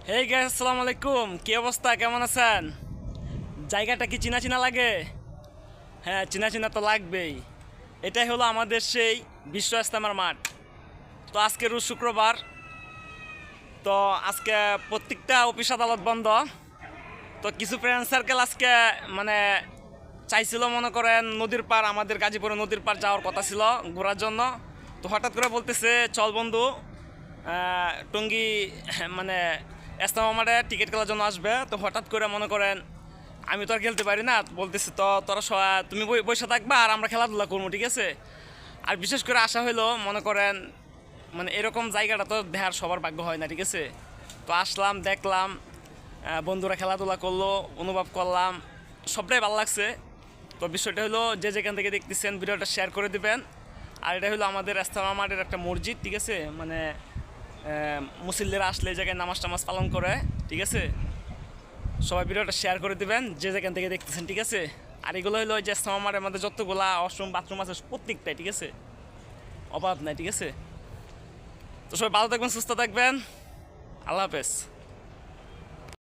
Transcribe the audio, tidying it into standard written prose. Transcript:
Hey guys, আসসালামু আলাইকুম। কি অবস্থা, কেমন আছেন? জায়গাটা কি চিনা চিনা লাগে? হ্যাঁ, চিনা চিনা তো লাগবেই। এটাই হলো আমাদের সেই বিশ্ব ইজতেমার মাঠ। তো আজকে রোজ শুক্রবার, তো আজকে প্রত্যেকটা অফিস আদালত বন্ধ। তো কিছু ফ্রেন্ড সার্কেল আজকে মানে চাইছিল, মনে করেন নদীর পার, আমাদের গাজীপুরে নদীর পার যাওয়ার কথা ছিল ঘোরার জন্য। তো হঠাৎ করে বলতেছে চল বন্ধু, টঙ্গী মানে ইজতেমা মাঠে টিকিট খেলার জন্য আসবে। তো হঠাৎ করে মনে করেন আমি তো আর খেলতে পারি না, বলতেছি তো তোরা তুমি বসে থাকবা আর আমরা খেলাধুলা করবো, ঠিক আছে? আর বিশেষ করে আশা হইলো, মনে করেন মানে এরকম জায়গাটা তো দেখার সবার ভাগ্য হয় না, ঠিক আছে? তো আসলাম, দেখলাম, বন্ধুরা খেলাধুলা করলো, অনুভব করলাম, সবটাই ভালো লাগছে। তো বিষয়টা হলো, যে যেখান থেকে দেখতেছেন ভিডিওটা শেয়ার করে দিবেন। আর এটা হলো আমাদের ইজতেমা মাঠের একটা মসজিদ, ঠিক আছে? মানে মুসল্লিরা আসলে এই জায়গায় নামাজ টামাজ পালন করে, ঠিক আছে? সবাই ভিডিওটা শেয়ার করে দিবেন যে যেখান থেকে দেখতেছেন, ঠিক আছে? আর এগুলো হলো যে ইজতেমা মাঠের মধ্যে যতগুলা ওয়াশরুম বাথরুম আছে প্রত্যেকটাই, ঠিক আছে? অভাব নাই, ঠিক আছে? তো সবাই ভালো থাকবেন, সুস্থ থাকবেন। আল্লাহ হাফেজ।